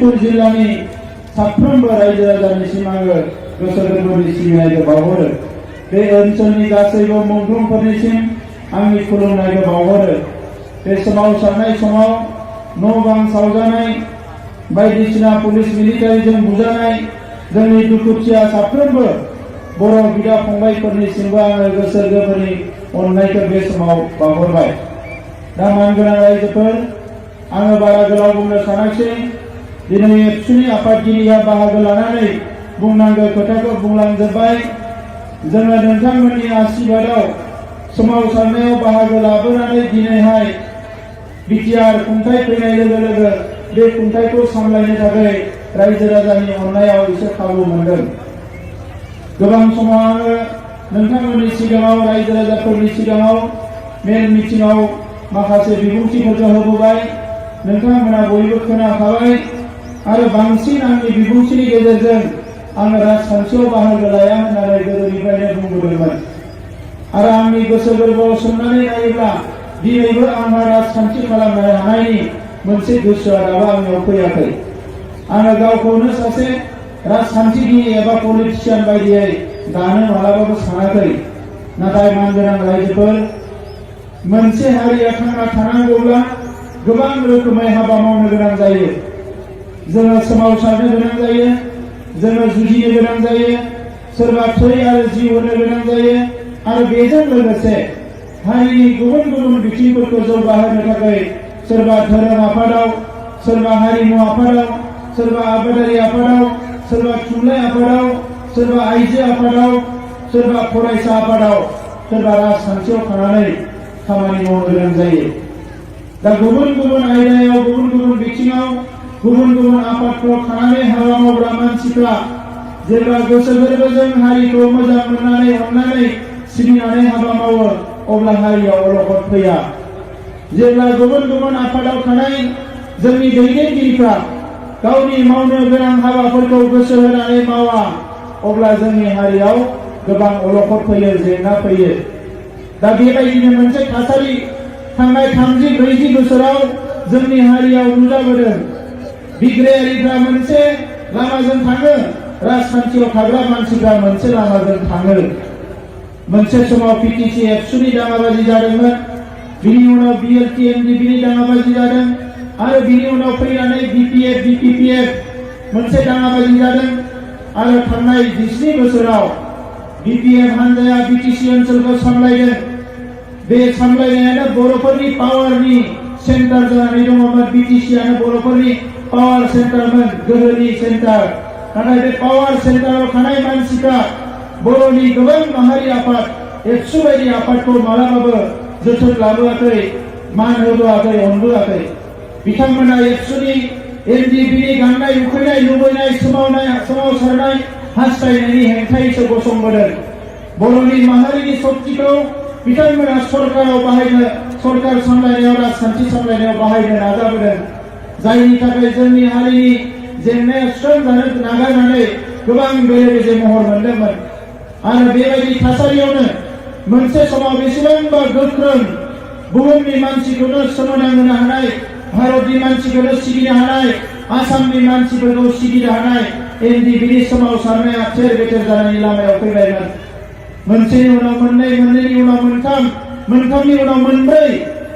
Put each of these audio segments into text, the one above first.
सनितपुर जिल्लानि साफ्रोमबो रायजो राजानिसिम आङो गोसो गोरबोनि सिबिनायखौ बावहरो। बे ओनसोलनि गासैबो मुंख्लंफोरनिसिम आंनि खुलुमनायखौ बावहरो। बे सोमावसारनाय समाव न' बां सावजानाय, बायदिसिना पुलिस मिलिटारिजों बुजानाय जोंनि दुखुथिया साफ्रोमबो बर' बिदा फंबायफोरनिसिमबो आङो गोसो गोरबोनि अननायखौ बे समाव बावहरबाय। दा मानगोनां रायजोफोर, आङो बारा गोलाव बुंनो सानाखिसै। दिनै एबसुनि आफादगिरिया बाहागो लानानै बुंनांगौ खोथाखौ बुंलांजोब्बाय। जोङो नोंथांमोननि आशीर्बादाव सोमावसारनायाव बाहागो लाबोनानै दिनैहाय बिटिआर खुंथाय फैनाय लोगो लोगो बे खुंथायखौ सामलायनो थाखाय रायजो राजानि अननायाव एसे खाबु मोनदों। गोबां समाव आङो नोंथांमोननि सिगाङाव, रायजो राजाफोरनि सिगाङाव मेल मिटिंआव माखासे बिबुंथिफोरखौ होबोबाय। नोंथांमोना बयबो खोनाखाबाय आरो बांसिन आंनि बिबुंथिनि गेजेरजों आङो राजखान्थियाव बाहागो लाया होननानै गोदोनिफ्रायनो बुंबोदोंमोन। आरो आंनि गोसो गोरबोआव सोंनानै नायोब्ला दिनैबो आंहा राजखान्थि खालामनो हानायनि मोनसे गोसोआ दाबो आंनियाव फैयाखै। आङो गावखौनो सासे राजखान्थिगिरि एबा पलिटिशियान बायदियै दानो मालाबाबो सानाखै। नाथाय मानगोनां रायजोफोर, मोनसे हारिया थांना थानांगौब्ला गोबां रोखोमै हाबा मावनो गोनां जायो। जोङो सोमावसारनो गोनां जायो, जोङो जुजिनो गोनां जायो, सोरबा थै आरो जिउ होनो गोनां जायो। आरो बेजों लोगोसे हारिनि गुबुन गुबुन बिथिंफोरखौ जौगाहोनो थाखाय सोरबा धोरोम आफादाव, सोरबा हारिमु आफादाव, सोरबा आबादारि आफादाव, सोरबा थुनलाइ आफादाव, सोरबा आइजो आफादाव, सोरबा फरायसा आफादाव, सोरबा राजखान्थियाव थानानै खामानि मावनो गोनां जायो। दा गुबुन गुबुन आयदायाव, गुबुन गुबुन बिथिङाव, गुबुन गुबुन आफादफ्राव थानानै हाबा मावग्रा मानसिफ्रा जेब्ला गोसो गोरबोजों हारिखौ मोजां मोननानै अननानै सिबिनानै हाबा मावो, अब्ला हारियाव अलखद फैया। जेब्ला गुबुन गुबुन आफादाव थानाय जोंनि दैदेनगिरिफ्रा गावनि मावनो गोनां हाबाफोरखौ गोसो होनानै मावा, अब्ला जोंनि हारियाव गोबां अलखद फैयो, जेंना फैयो। दा बेबायदिनो मोनसे थासारि थांनाय 30-40 बोसोराव जोंनि हारियाव नुजाबोदों। बिग्रायारिफ्रा मोनसे लामाजों थाङो, राजखान्थियाव थाग्रा मानसिफ्रा मोनसे लामाजों थाङो। मोनसे समाव पिटिसि एबसुनि दाङाबाजि जादोंमोन, बिनि उनाव बिएलटिएमडिबिनि दाङाबाजि जादों, आरो बिनि उनाव फैनानै बिपिएफ बिपिपिएफ मोनसे दाङाबाजि जादों। आरो थांनाय 20 बोसोराव बिपिएफ हान्जाया बिटिसि ओनसोलखौ सामलायदों। बे सामलायनायानो बर'फोरनि पावारनि सेन्टार जानानै दङमोन। बिटिसिआनो बर'फोरनि पावार सेन्टारमोन, गोहोनि सेन्टार। नाथाय बे पावार सेन्टाराव थानाय मानसिफ्रा बर'नि गोबां माहारि आफाद, एबसु बायदि आफादखौ मालाबाबो जोथोन लाबोआखै, मान होबोआखै, अनबोआखै। बिथांमोना एबसुनि एमडिबिनि गांनाय उखैनाय, लुबैनाय, सोमावसारनाय, हास्थायनायनि हेंथायैसो गसंबोदों। बर'नि माहारिनि सक्तिखौ बिथांमोना सरकाराव बाहायनो, सरकार सामलायनायाव, राजखान्थि सामलायनायाव बाहायनो नाजाबोदों। जायनि थाखाय जोंनि हारिनि जेंनाया सुस्रांजानो नागारनानै गोबां बेले बेजे महर मोनदोंमोन। आरो बेबायदि थासारियावनो मोनसे समाव बेसेबांबा गोख्रों बुहुमनि मानसिखौनो सोमोनांहोनो हानाय, भारतनि मानसिखौनो सिगिनो हानाय, आसामनि मानसिफोरखौ सिगिनो हानाय एनडिबिनि सोमावसारनाया थेर बेथेर जानायनि लामायाव फैबायमोन। मोनसेनि उनाव मोननै, मोननैनि उनाव मोनथाम, मोनथामनि उनाव मोनब्रै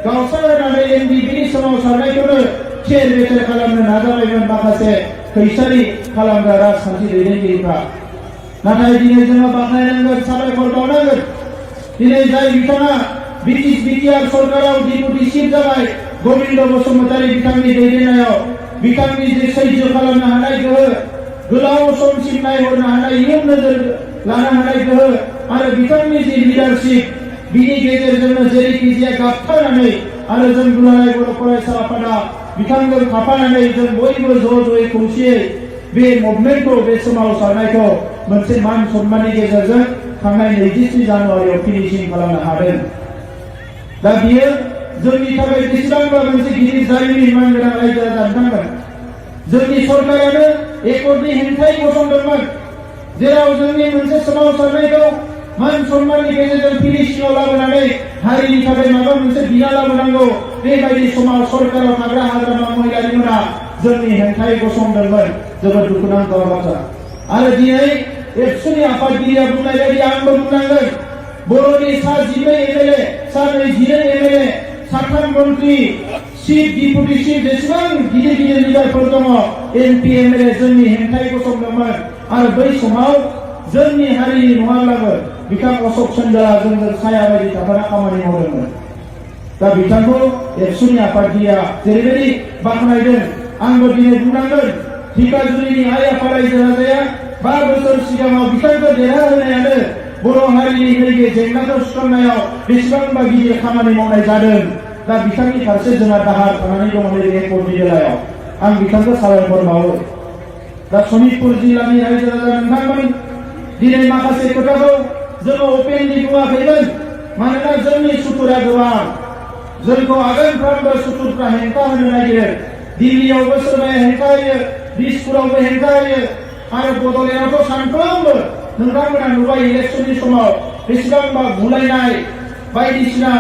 गावस्रानानै एनडिबिनि सोमावसारनायखौनो थेर बेथेर खालामनो नाजाबायमोन माखासे खैसारि खालामग्रा राजखान्थि दैदेनगिरिफ्रा। नाथाय दिनै जोङो बाख्नायनांगोन, साबायखर बावनांगोन। दिनै जाय बिथाङा बिटिआर सरकाराव डिपुटि चिफ जाबाय, गबिन्द बसुमतारी बिथांनि दैदेननायाव, बिथांनि जे सैज्य खालामनो हानाय गोहो, गोलाव समसिम नायहरनो हानाय, इयुन नोजोर लानो हानाय गोहो, आरो बिथांनि जे लिडारशिप, बिनि गेजेरजोंनो जेरैखि जाया गाबथानानै, आरो जों दुलाराय बर' फरायसा आफादा बिथांजों थाफानानै जों बयबो ज'यै खौसेयै बे मुभमेन्टखौ, बे सोमावसारनायखौ मोनसे मान सन्माननि गेजेरजों थांनाय 23 जानुवारियाव फिनिशिं खालामनो हादों। दा बियो जोंनि थाखाय बेसेबांबा मोनसे गिदिर जारिमिन मानगोनां रायजो राजा बिथांमोन। जोंनि सरकारानो एकर्डनि हेंथायै गसंदोंमोन, जेराव जोंनि मोनसे सोमावसारनायखौ मान सन्माननि गेजेरजों फिनिशिंआव लाबोनानै हारिनि थाखाय माबा मोनसे बिना लाबोनांगौ, बेबायदि समाव सरकाराव थाग्रा हाग्रामा महिलारिफोरा जोंनि हेंथायै गसंदोंमोन जोबोद दुखुनांथाव बाथ्रा आरो दिनै एबसुनि आफादगिरिया बुंनाय बायदि आंबो बुंनांगोन बर'नि सा 12 एमएलए सा 22 एमएलए साथाम मन्त्रि चिफ डिपुटि चिफ जेसेबां गिदिर गिदिर लिडारफोर दङ एमपि एमएलए जोंनि हेंथायै गसंदोंमोन आरो बै समाव जोंनि हारिनि नङाब्लाबो बिथां अशोक चन्द्रआ जोंजों साया बायदि थाफाना खामानि मावदोंमोन दा बिथांखौ एबसुनि आफादगिरिया जेरैबायदि बाख्नायदों आंबो दिनै बुंनांगोन धिकाजुलिनि आइ आफा रायजो राजाया 5 बोसोर सिगाङाव बिथांखौ देरहाहोनायानो बर' हारिनि नैबे जेंनाखौ सुस्रांनायाव बेसेबांबा गिदिर खामानि मावनाय जादों दा बिथांनि फारसे जोंहा दाहार थानानै दङ नैबे एपनि बेलायाव आं बिथांखौ साबायखर बावो दा सनितपुर जिल्लानि रायजो राजा नोंथांमोन दिनै माखासे खोथाखौ जोङो अपेनलि बुङाखैमोन मानोना जोंनि सुथुरा गोबां जोंखौ आगानफ्रोमबो सुथुरफ्रा हेंथा होनो नागिरो दिल्लीयावबो सोरबाया हेंथा होयो दिसपुरावबो हेंथा होयो आरो बड'लेण्डआवथ' सानफ्रोमबो नोंथांमोना नुबाय इलेक्सननि समाव बेसेबांबा बुलायनाय बायदिसिना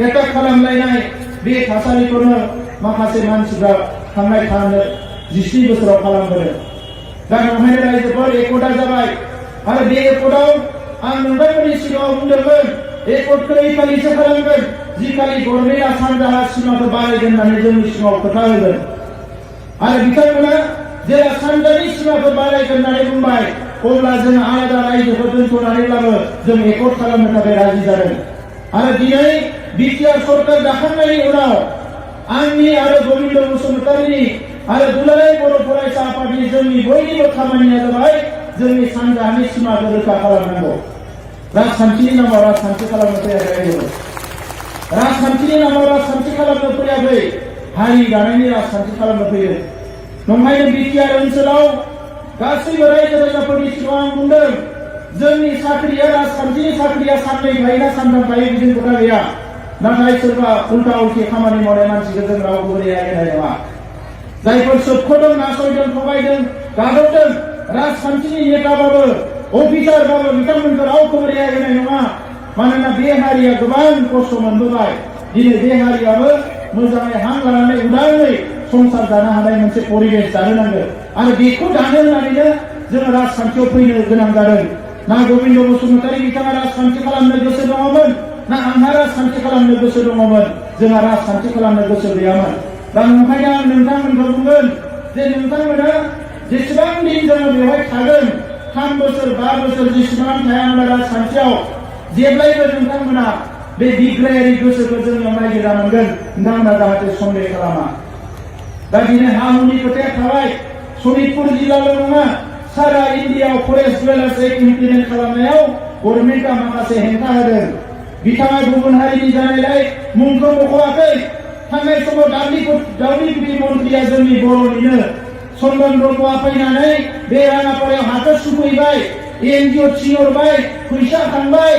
एटाक खालामलायनाय बे थासारिखौनो माखासे मानसिफ्रा थांनाय 17 बोसोराव खालामबोदों दा नंखायनो रायजोफोर एकता जाबाय आरो बे एकताव आं नोंथांमोननि सिगाङाव बुंदोंमोन एकतखौ ओइखालिसो खालामगोन जिखालि गभर्नमेन्टआ सानजाहा सिमाखौ बारायगोन होननानै जोंनि सिगाङाव खोथा होगोन आरो बिथांमोना जेला सानजानि सिमाखौ बारायगोन होननानै बुंबाय अब्ला जों आलादा रायजोखौ दोनथ'नानैब्लाबो जों एकत खालामनो थाखाय राजि जादों आरो दिनै बिटिआर सरकार दाखांनायनि उनाव आंनि आरो गबिन्द बसुमतारीनि आरो दुलाराय बर' फरायसा आफादनि जोंनि बयनिबो खामानिया जाबाय जोंनि सानजाहानि सिमाखौ रैखा खालामनांगौ राजखान्थिनि नामाव राजखान्थि खालामनो फैयाखै राजखान्थिनि नामाव राजखान्थि खालामनो फैयाखै हारि दानायनि राजखान्थि खालामनो फैयो नंखायनो बिटिआर ओनसोलाव गासैबो रायजो राजाफोरनि सिगाङाव आं बुंदों जोंनि साख्रिया राजखान्थिनि साख्रिया साननै थायोना सानथाम थायो बिदि खोथा गैया नाथाय सोरबा उल्टा उल्टि खामानि मावनाय मानसिखौ जों रावबो रेहाय नङा जायफोर सोबख'दों नासयदों थगायदों गादबदों राजखान्थिनि नेताबाबो अफिसारबाबो बिथांमोनखौ रावखौबो रेहाय होनाय नङा मानोना बे हारिया गोबां खस्थ' मोनबोबाय दिनै बे हारियाबो मोजाङै हां लानानै उदाङै संसार जानो हानाय मोनसे परिबेश दानो नांगोन आरो बेखौ दानो होननानैनो जोङो राजखान्थियाव फैनो गोनां जादों ना गबिन्द बसुमतारी बिथाङा राजखान्थि खालामनो गोसो दङमोन ना आंहा राजखान्थि खालामनो गोसो दङमोन जोंहा राजखान्थि खालामनो गोसो गैयामोन दा नंखायनो आं नोंथांमोनखौ बुंगोन जे नोंथांमोना जेसेबां दिन जोङो बेवहाय थागोन 3 बोसोर 5 बोसोर जेसेबां थाया मानो राजखान्थियाव जेब्लायबो नोंथांमोना बे बिग्रायारि गोसोखौ जोंनियाव नागिरनांगोन नोंथांमोना जाहाथे सन्देह खालामा दा दिनै हा हुनि खोथाया थाबाय सनितपुर जिल्लाल' नङा सारा इन्डियायाव फरेस्ट डिवेलपार्स एक्ट इमप्लिमेन्ट खालामनायाव गभर्नमेन्टआ माखासे हेंथा होदों बिथाङा गुबुन हारिनि जानायलाय मुंखौ मख'वाखै थांनाय समाव दावलिगुरि मन्थ्रिया जोंनि बर'निनो चन्दन ब्रह्मआ फैनानै बे राङापारायाव हाखौ सुफैबाय एनजिअ थिनहरबाय फैसा थांबाय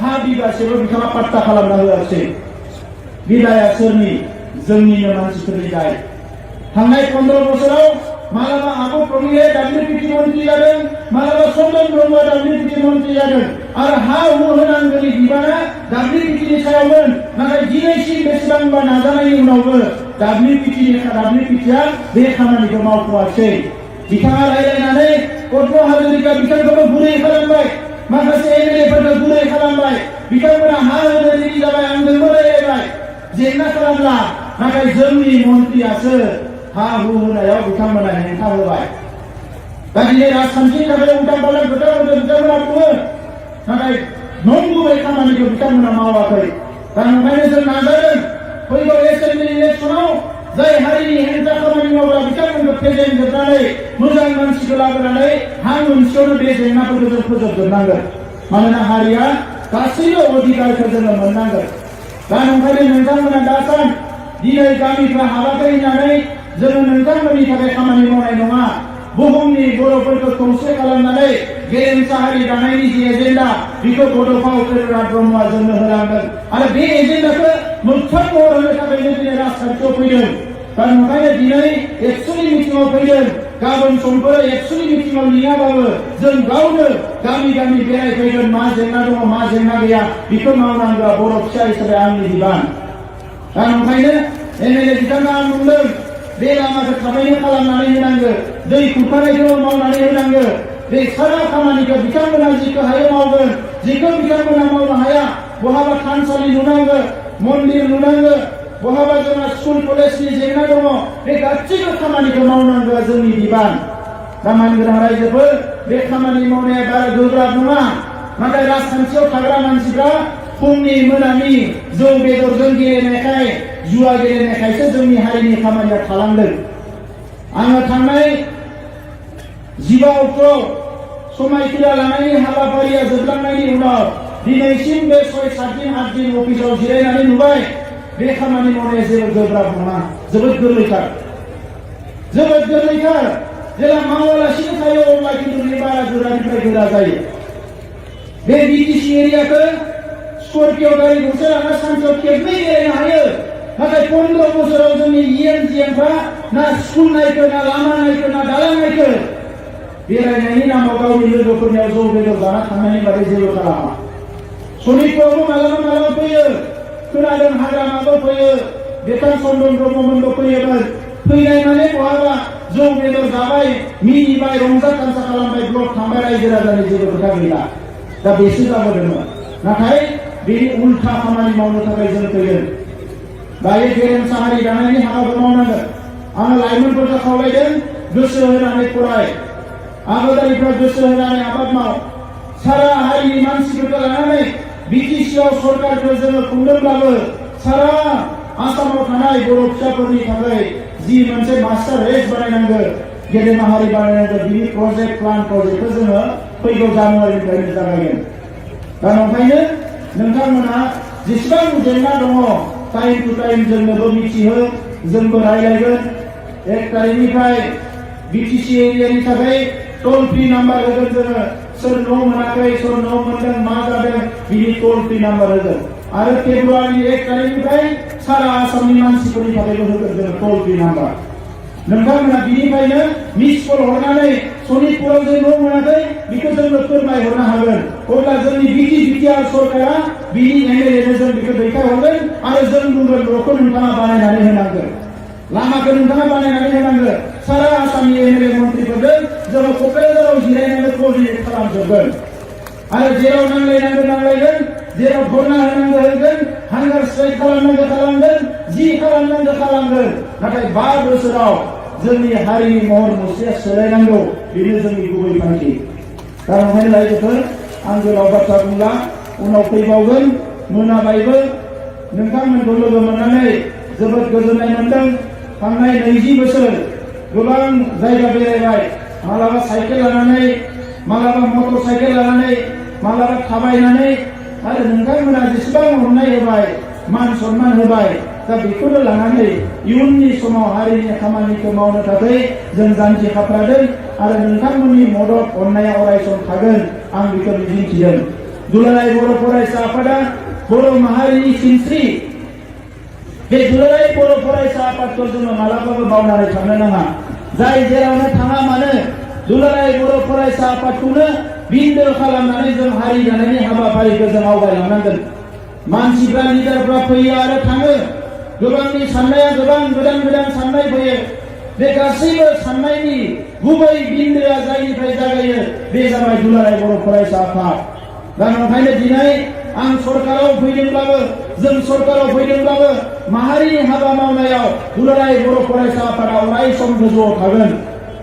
हा बिगासेबो बिथाङा पाट्टा खालामना होआसै बिदाया सोरनि जोंनिनो मानसिफोरनि दाय थांनाय 15 बोसोराव मालाबा आब' प्रमिलाया दाब्लिउपिटि मन्थ्रि जादों मालाबा चन्दन ब्रह्मआ दाब्लिउपिटि मन्थ्रि जादों आरो हा हु होनांगौनि बिबाना दाब्लिउपिटिनि सायावमोन नाथाय दिनैसिम बेसेबांबा नाजानायनि उनावबो दाब्लिउपिटिआ बे खामानिखौ मावथ'वासै बिथाङा रायलायनानै पद्म हाजरिका बिथांखौबो गुरै खालामबाय माखासे एमएलएफोरखौ गुरै खालामबाय बिथांमोना हा होनो रेडि जाबाय आंजोंबो रायलायबाय जेंना खालामला नाथाय जोंनि मन्थ्रियासो हा हु होनायाव बिथांमोना हेंथा होबाय दा दिनै राजखान्थिनि थाखाय उल्टा पाल्टा खोथा बुंदों बिथांमोना बुङो नाथाय नंगुबै खामानिखौ बिथांमोना मावाखै दा ओंखायनो जों नाजादों फैगौ एसेम्बलि इलेक्सनाव जाय हारिनि हेंथा खामानि मावग्रा बिथांमोनखौ फेजेनजोबनानै मोजां मानसिखौ लाबोनानै हां मोनसेयावनो बे जेंनाफोरखौ जों फोजोबजोबनांगोन मानोना हारिया गासैबो अधिकारखौ जोङो मोननांगोन दा ओंखायनो नोंथांमोना दासान दिनै गामिफ्रा हाबाखै होननानै जोङो नोंथांमोननि थाखाय खामानि मावनाय नङा बुहुमनि बर'फोरखौ खौसे खालामनानै गेरेमसा हारि दानायनि जि एजेन्डा बेखौ बड'फा उपेन्द्रनाथ ब्रह्मआ जोंनो होलांदों आरो बे एजेन्डाखौ मोगथां महर होनो थाखायनो दिनै राजखान्थियाव फैदों दा ओंखायनो दिनै एक्सुलि मिटिङाव फैदों गाबोन समफोर एक्सुलि मिटिङाव लिङाबाबो जों गावनो गामि गामि बेरायफैगोन मा जेंना दङ मा जेंना गैया बेखौ मावनांगौआ बर' फिसा हिसाबै आंनि बिबान दा ओंखायनो एमएलए बिथाङा आं बुंदों बे लामाखौ थाबैनो खालामनानै होनांगौ दै खुरखानायखौ मावनानै होनांगौ बे सारा खामानिखौ बिथांमोना जिखौ हायो मावगोन जिखौ बिथांमोना मावनो हाया बहाबा थानसालि लुनांगौ मन्दिर लुनांगौ बहाबा जोंहा स्कुल कलेजनि जेंना दङ बे गासैबो खामानिखौ मावनांगौ जोंनि बिबान दा मानगोनां रायजोफोर बे खामानि मावनाया बारा गोब्राब नङा नाथाय राजखान्थियाव थाग्रा मानसिफ्रा फुंनि मोनानि जौ बेदरजों गेलेनायखाय जुवा गेलेनायखायसो जोंनि हारिनि खामानिया थालांदों आङो थांनाय 15 अक्ट'आव समायखिरा लानायनि हाबाफारिया जोबलांनायनि उनाव दिनैसिम बे 6-7 दिन 8 दिन अफिसाव जिरायनानै नुबाय बे खामानि मावनाया जेबो गोब्राब नङा जोबोद गोरलैथार जेला मावालासिनो थायो अब्ला खिन्थु बे बारा गोरानिफ्राय गोरा जायो बे बिटिसि एरियाखौ स्कर्पिय गारि गंसे लाना सानसेयाव खेबनै बेरायनो हायो नाथाय 15 बोसोराव जोंनि इएमजिएमफ्रा ना स्कुल नायखो ना लामा नायखो ना दालां नायखो बेरायनायनि नामाव गावनि लोगोफोरनियाव जौ बेदर जाना थांनायनि बादै जेबो खालामा सनितपुरावबो मालाबा फैयो खोनादों हाग्रामाबो फैयो बेथान चन्दन ब्रह्ममोनबो फैयोमोन फैनाय माने बहाबा जौ बेदर जाबाय मिनिबाय रंजा तामसा खालामबाय ब्लक थांबाय रायजो राजानि जेबो खोथा गैला दा बेसो जाबोदोंमोन नाथाय बेनि उल्था खामानि मावनो थाखाय जों फैदों दायो गेरेमसा हारि दानायनि हाबाखौ मावनांगोन आङो लाइमोनफोरखौ खावलायदों गोसो होनानै फराय आबादारिफ्रा गोसो होनानै आबाद माव सारा हारिनि मानसिफोरखौ लानानै बिटिसिआव सरकारखौ जोङो खुंदोंब्लाबो सारा आसामाव थानाय बर' फिसाफोरनि थाखाय जि मोनसे मास्टार रेस बानायनांगौ गेदेमा हारि बानायनांगौ बिनि प्लानखौ जोङो फैगौ जानुवारिनिफ्रायनो जागायगोन दा ओंखायनो नोंथांमोना जेसेबां जेंना दङ टाइम टु टाइम जोंनोबो मिथिहो जोंबो रायलायगोन 1 तारिखनिफ्राय बिटिसि एरियानि थाखाय टोल फ्री नाम्बार होगोन जोङो सोर न' मोनाखै सोर न' मोनदों मा जादों बिनि टोल फ्री नाम्बार होगोन आरो फेब्रुवारिनि 1 तारिखनिफ्राय सारा आसामनि मानसिफोरनि थाखायबो होगोन जोङो टोल फ्री नाम्बार नोंथांमोना बिनिफ्रायनो मिस कल हरनानै सनितपुराव जे न' मोनाखै बेखौ जोंनो फोरमायहरनो हागोन अब्ला जोंनि बिटिआर सरकारा बिनि एमएलएनो जों बेखौ दैथायहरगोन आरो जों बुंगोन न'खौ नोंथाङा बानायनानै होनांगोन लामाखौ नोंथाङा बानायनानै होनांगोन सारा आसामनि एमएलए मन्थ्रिफोरजों जोङो क'क्राझाराव जिरायनानै क'र्डिनेट खालामजोबगोन आरो जेराव नांलायगोन जेराव धरना होगोन हांगार स्ट्राइक खालामगोन जि खालामगोन नाथाय 5 बोसोराव जोंनि हारिनि महर मुस्रिया सोलायनांगौ बेनो जोंनि गुबै थांखि दा ओंखायनो रायजोफोर आं गोलाव बाथ्रा बुंला उनाव फैबावगोन मोनाबायबो नोंथांमोनखौ लोगो मोननानै जोबोद गोजोननाय मोनदों थांनाय 20 बोसोर गोबां जायगा बेरायबाय मालाबा साइकेल लानानै मालाबा मटर साइकेल लानानै मालाबा थाबायनानै आरो नोंथांमोना जेसेबां अननाय होबाय मान सन्मान होबाय दा बेखौनो लानानै इयुननि समाव हारिनि खामानिखौ मावनो थाखाय जों जानजि खाफ्रादों आरो नोंथांमोननि मदद अननाया अरायसम थागोन आं बेखौ मिजिंथिदों दुलाराय बर' फरायसा आफादा बर' माहारिनि सिनस्रि बे दुलाराय बर' फरायसा आफादखौ जोङो मालाबाबो बावनानै थांनो नाङा जाय जेरावनो थाङा मानो दुलाराय बर' फरायसा आफादखौनो बिन्दो खालामनानै जों हारि दानायनि हाबाफारिखौ जों आवगायलांनांगोन मानसिफ्रा लिडारफ्रा फैयो आरो थाङो गोबांनि साननाया गोबां गोदान साननाय फैयो बे गासैबो साननायनि गुबै बिन्दोआ जायनिफ्राय जागायो बे जाबाय दुलाराय बर' फरायसा आफाद दा ओंखायनो दिनै आं सरकाराव फैदोंब्लाबो माहारिनि हाबा मावनायाव दुलाराय बर' फरायसा आफादा अराय सम गोजौआव थागोन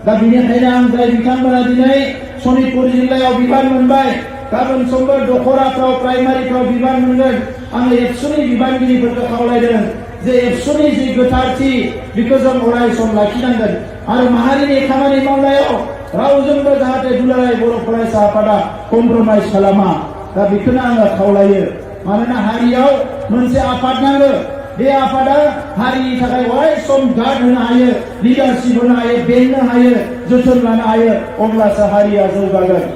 दा बेनिखायनो आं जाय बिथांमोना दिनै सनितपुर जिल्लायाव बिबान मोनबाय गाबोन समफोर दखराफ्राव प्राइमारिफ्राव बिबान मोनगोन आङो एबसुनि बिबानगिरिफोरखौ खावलायदों जे एबसुनि जि गोथारथि बेखौ जों अराय सम लाखिनांगोन आरो माहारिनि खामानि मावनायाव रावजोंबो जाहाथे दुलाराय बर' फरायसा आफादा कमप्रमाइज खालामा दा बेखौनो आङो खावलायो मानोना हारियाव मोनसे आफाद नांगौ बे आफादा हारिनि थाखाय अराय सम गार्ड होनो हायो लिडारशिप होनो हायो बेंनो हायो जोथोन लानो हायो अब्लासो हारिया जौगागोन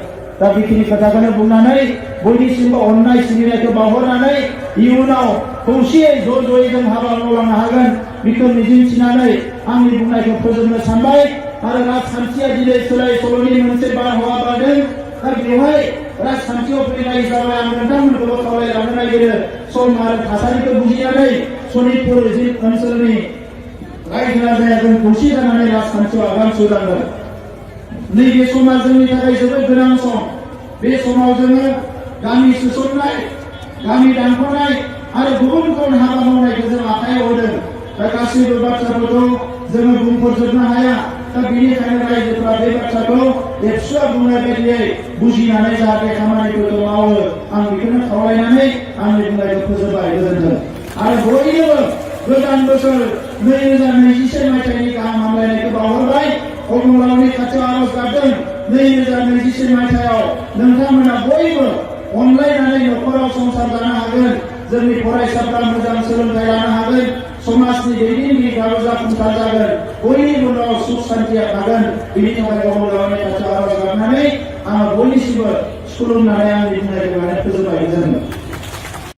दा बेखिनि खोथाखौनो बुंनानै बयनिसिमबो अननाय सिबिनायखौ बावहरनानै इयुनाव खौसेयै ज'यै जों हाबा मावलांनो हागोन बेखौ मिजिंथिनानै आंनि बुंनायखौ फोजोबनो सानबाय आरो राजखान्थिया दिनै सोलाय सोल'नि मोनसे बारहावा बारदों दा बेवहाय राजखान्थियाव फैनाय हिसाबै आं नोंथांमोनखौबो खावलायलांनो नागिरो सम आरो थासारिखौ बुजिनानै सनितपुर ओनसोलनि रायजो राजाया जों खौसे जानानै राजखान्थियाव आगान सुरलांगोन नैबे समा जोंनि थाखाय जोबोद गोनां सम बे समाव जोङो गामि सोसननाय गामि दानख'नाय आरो गुबुन गुबुन हाबा मावनायखौ जों आखायाव होदों दा गासैबो बाथ्राफोरखौ जोङो बुंफोरजोबनो हाया दा बेनिखायनो रायजोफोरा बे बाथ्राखौ एबसुआ बुंनाय बायदियै बुजिनानै जाहाथे खामानिफोरखौ मावो आं बेखौनो खावलायनानै आंनि बुंनायखौ फोजोबबाय गोजोन्थों आरो बयनोबो गोदान बोसोर 2021 मायथाइनि गाहाम हामलायनायखौ बावहरबाय अबंलावनि खाथियाव आरज गाबदों 2021 मायथाइयाव नोंथांमोना बयबो अनलायनानै न'खराव संसार जानो हागोन जोंनि फरायसाफ्रा मोजां सोलोंथाइ लानो हागोन समाजनि दैदेनगिरिफ्राबो जाफुंसार जागोन बयनिबो न'आव सुख सान्थिया थागोन बेनि थाखाय अबंलावनि खाथियाव आरज गाबनानै आङो बयनिसिमबो खुलुमनानै आंनि बुंनायखौ फोजोबबाय गोजोन्थों